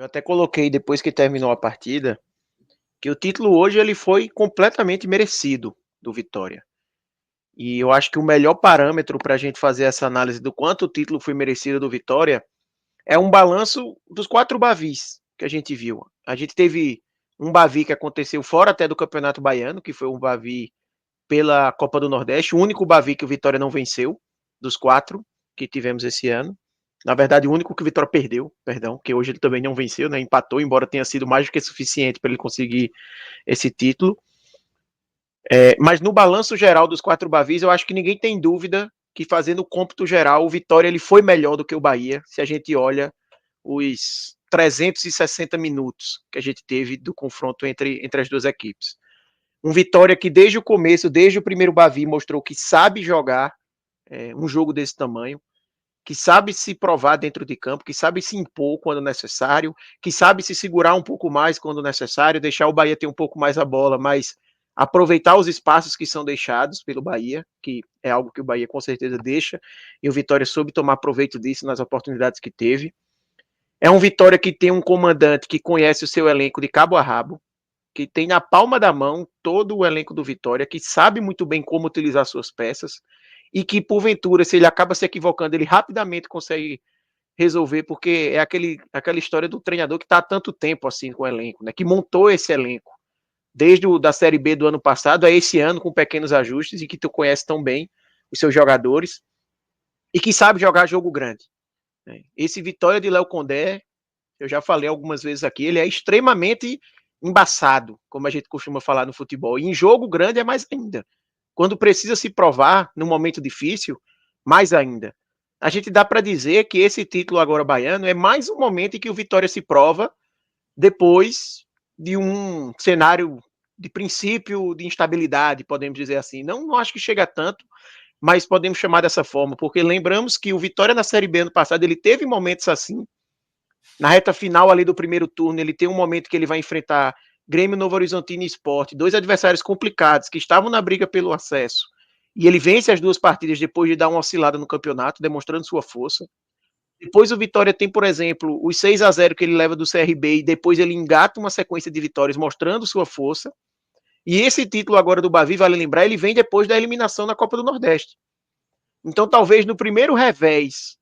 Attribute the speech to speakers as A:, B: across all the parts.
A: Eu até coloquei depois que terminou a partida, que o título hoje ele foi completamente merecido do Vitória. E eu acho que o melhor parâmetro para a gente fazer essa análise do quanto o título foi merecido do Vitória é um balanço dos 4 Bavis que a gente viu. A gente teve um Bavi que aconteceu fora até do Campeonato Baiano, que foi um Bavi pela Copa do Nordeste, o único Bavi que o Vitória não venceu, dos 4 que tivemos esse ano. Na verdade, o único que o Vitória perdeu, perdão, que hoje ele também não venceu, né? Empatou, embora tenha sido mais do que suficiente para ele conseguir esse título. Mas no balanço geral dos 4 Bavis, eu acho que ninguém tem dúvida que, fazendo o cômputo geral, o Vitória ele foi melhor do que o Bahia, se a gente olha os 360 minutos que a gente teve do confronto entre as duas equipes. Um Vitória que desde o começo, desde o primeiro Bavi, mostrou que sabe jogar um jogo desse tamanho, que sabe se provar dentro de campo, que sabe se impor quando necessário, que sabe se segurar um pouco mais quando necessário, deixar o Bahia ter um pouco mais a bola, mas aproveitar os espaços que são deixados pelo Bahia, que é algo que o Bahia com certeza deixa, e o Vitória soube tomar proveito disso nas oportunidades que teve. É um Vitória que tem um comandante que conhece o seu elenco de cabo a rabo, que tem na palma da mão todo o elenco do Vitória, que sabe muito bem como utilizar suas peças, e que, porventura, se ele acaba se equivocando, ele rapidamente consegue resolver, porque é aquela história do treinador que está há tanto tempo assim com o elenco, né? Que montou esse elenco, desde da Série B do ano passado a esse ano, com pequenos ajustes, e que tu conhece tão bem os seus jogadores, e que sabe jogar jogo grande. Né? Esse Vitória de Léo Condé, eu já falei algumas vezes aqui, ele é extremamente embaçado, como a gente costuma falar no futebol. E em jogo grande é mais ainda. Quando precisa se provar, num momento difícil, mais ainda. A gente dá para dizer que esse título agora baiano é mais um momento em que o Vitória se prova depois de um cenário de princípio de instabilidade, podemos dizer assim. Não acho que chega a tanto, mas podemos chamar dessa forma, porque lembramos que o Vitória na Série B ano passado, ele teve momentos assim, na reta final ali do primeiro turno, ele tem um momento que ele vai enfrentar Grêmio, Novo Horizontino e Sport, dois adversários complicados que estavam na briga pelo acesso. E ele vence as duas partidas depois de dar uma oscilada no campeonato, demonstrando sua força. Depois o Vitória tem, por exemplo, os 6-0 que ele leva do CRB e depois ele engata uma sequência de vitórias mostrando sua força. E esse título agora do Bavi, vale lembrar, ele vem depois da eliminação na Copa do Nordeste. Então talvez no primeiro revés,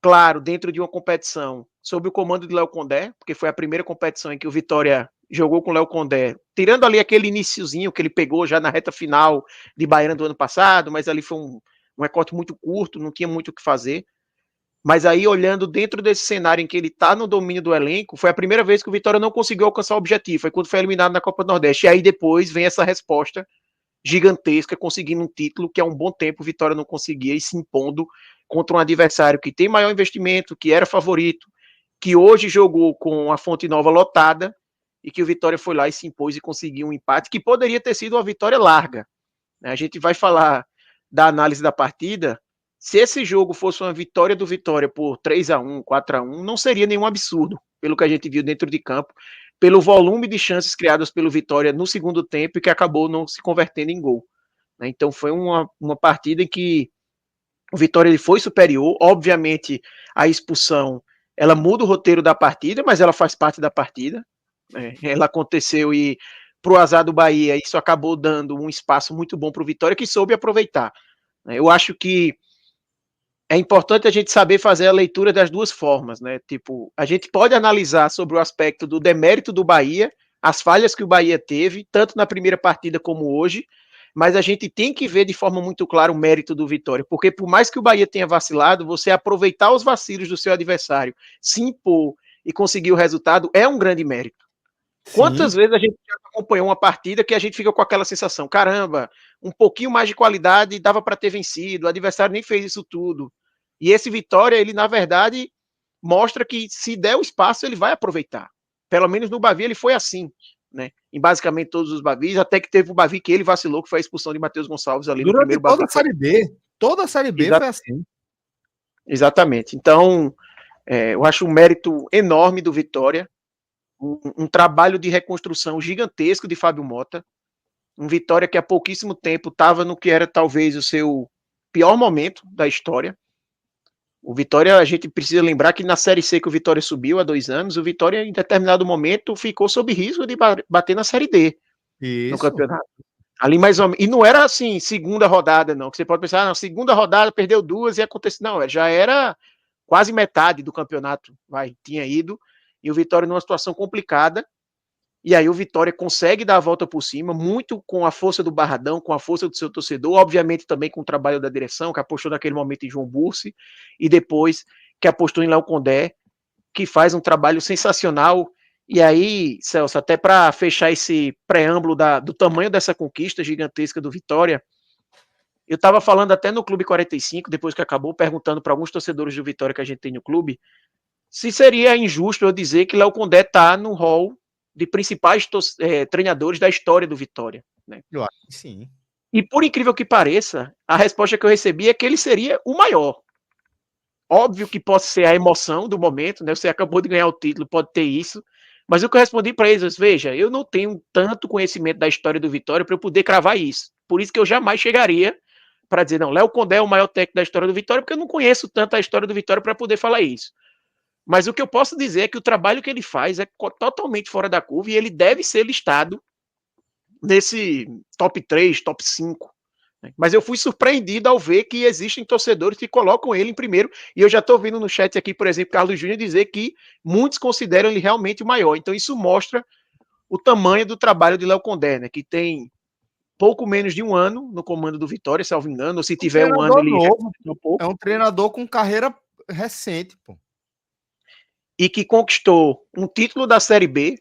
A: claro, dentro de uma competição sob o comando de Léo Condé, porque foi a primeira competição em que o Vitória jogou com o Léo Condé, tirando ali aquele iniciozinho que ele pegou já na reta final de Baiana do ano passado, mas ali foi um recorte muito curto, não tinha muito o que fazer. Mas aí, olhando dentro desse cenário em que ele está no domínio do elenco, foi a primeira vez que o Vitória não conseguiu alcançar o objetivo, foi quando foi eliminado na Copa do Nordeste. E aí depois vem essa resposta gigantesca, conseguindo um título que há um bom tempo o Vitória não conseguia e se impondo contra um adversário que tem maior investimento, que era favorito, que hoje jogou com a Fonte Nova lotada e que o Vitória foi lá e se impôs e conseguiu um empate que poderia ter sido uma vitória larga. A gente vai falar da análise da partida. Se esse jogo fosse uma vitória do Vitória por 3-1, 4-1, não seria nenhum absurdo, pelo que a gente viu dentro de campo, pelo volume de chances criadas pelo Vitória no segundo tempo e que acabou não se convertendo em gol. Então foi uma partida em que o Vitória ele foi superior. Obviamente, a expulsão ela muda o roteiro da partida, mas ela faz parte da partida. Ela aconteceu e, para o azar do Bahia, isso acabou dando um espaço muito bom para o Vitória, que soube aproveitar. Eu acho que é importante a gente saber fazer a leitura das duas formas, né? Tipo, a gente pode analisar sobre o aspecto do demérito do Bahia, as falhas que o Bahia teve, tanto na primeira partida como hoje, mas a gente tem que ver de forma muito clara o mérito do Vitória, porque por mais que o Bahia tenha vacilado, você aproveitar os vacilos do seu adversário, se impor e conseguir o resultado é um grande mérito.
B: Sim.
A: Quantas vezes a gente já acompanhou uma partida que a gente fica com aquela sensação, caramba, um pouquinho mais de qualidade dava para ter vencido, o adversário nem fez isso tudo. E esse Vitória, ele na verdade mostra que se der o espaço, ele vai aproveitar. Pelo menos no Bavi ele foi assim, né? Em basicamente todos os Bavis, até que teve o Bavi que ele vacilou, que foi a expulsão de Matheus Gonçalves ali no
B: Durante
A: primeiro Bavi.
B: toda a Série B. Toda a Série B
A: Exa
B: foi assim.
A: exatamente. Então, eu acho um mérito enorme do Vitória, um trabalho de reconstrução gigantesco de Fábio Mota, um Vitória que há pouquíssimo tempo estava no que era talvez o seu pior momento da história. O Vitória, a gente precisa lembrar que na Série C que o Vitória subiu há 2 anos, o Vitória em determinado momento ficou sob risco de bater na Série D no
B: Isso.
A: campeonato. Ali mais ou menos, e não era assim, segunda rodada não, que você pode pensar, na segunda rodada perdeu 2 e aconteceu, não, já era quase metade do campeonato, tinha ido, e o Vitória numa situação complicada, e aí o Vitória consegue dar a volta por cima, muito com a força do Barradão, com a força do seu torcedor, obviamente também com o trabalho da direção, que apostou naquele momento em João Bursi, e depois que apostou em Léo Condé, que faz um trabalho sensacional. E aí, Celso, até para fechar esse preâmbulo do tamanho dessa conquista gigantesca do Vitória, eu estava falando até no Clube 45, depois que acabou, perguntando para alguns torcedores do Vitória que a gente tem no clube, se seria injusto eu dizer que Léo Condé está no hall de principais treinadores da história do Vitória. Né?
B: Eu acho que sim.
A: E por incrível que pareça, a resposta que eu recebi é que ele seria o maior. Óbvio que pode ser a emoção do momento, né? Você acabou de ganhar o título, pode ter isso. Mas o que eu respondi para eles, veja, eu não tenho tanto conhecimento da história do Vitória para eu poder cravar isso. Por isso que eu jamais chegaria para dizer, não, Léo Condé é o maior técnico da história do Vitória, porque eu não conheço tanto a história do Vitória para poder falar isso. Mas o que eu posso dizer é que o trabalho que ele faz é totalmente fora da curva e ele deve ser listado nesse top 3, top 5. Mas eu fui surpreendido ao ver que existem torcedores que colocam ele em primeiro, e eu já estou vendo no chat aqui, por exemplo, Carlos Júnior dizer que muitos consideram ele realmente o maior. Então isso mostra o tamanho do trabalho de Léo Condé, né, que tem pouco menos de um ano no comando do Vitória, salvo engano, ou se tiver um ano ele
B: Novo,
A: um pouco.
B: é um treinador com carreira recente, pô.
A: E que conquistou um título da Série B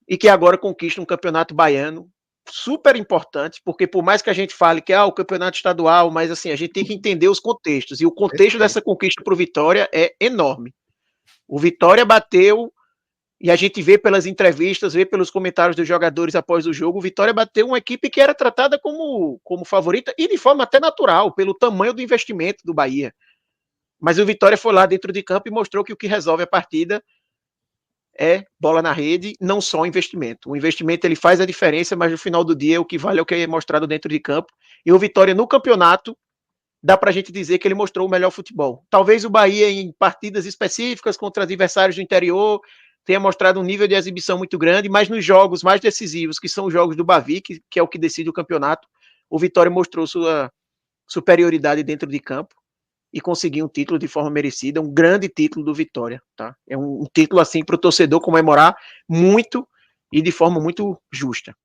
A: e que agora conquista um campeonato baiano super importante, porque por mais que a gente fale que o campeonato estadual, mas assim, a gente tem que entender os contextos, e o contexto dessa conquista para o Vitória é enorme. O Vitória bateu, e a gente vê pelas entrevistas, vê pelos comentários dos jogadores após o jogo, o Vitória bateu uma equipe que era tratada como favorita, e de forma até natural, pelo tamanho do investimento do Bahia. Mas o Vitória foi lá dentro de campo e mostrou que o que resolve a partida é bola na rede, não só investimento. O investimento ele faz a diferença, mas no final do dia o que vale é o que é mostrado dentro de campo. E o Vitória no campeonato, dá pra gente dizer que ele mostrou o melhor futebol. Talvez o Bahia em partidas específicas contra adversários do interior tenha mostrado um nível de exibição muito grande, mas nos jogos mais decisivos, que são os jogos do Bavi, que é o que decide o campeonato, o Vitória mostrou sua superioridade dentro de campo e conseguir um título de forma merecida, um grande título do Vitória, tá? É um título assim para o torcedor comemorar muito e de forma muito justa.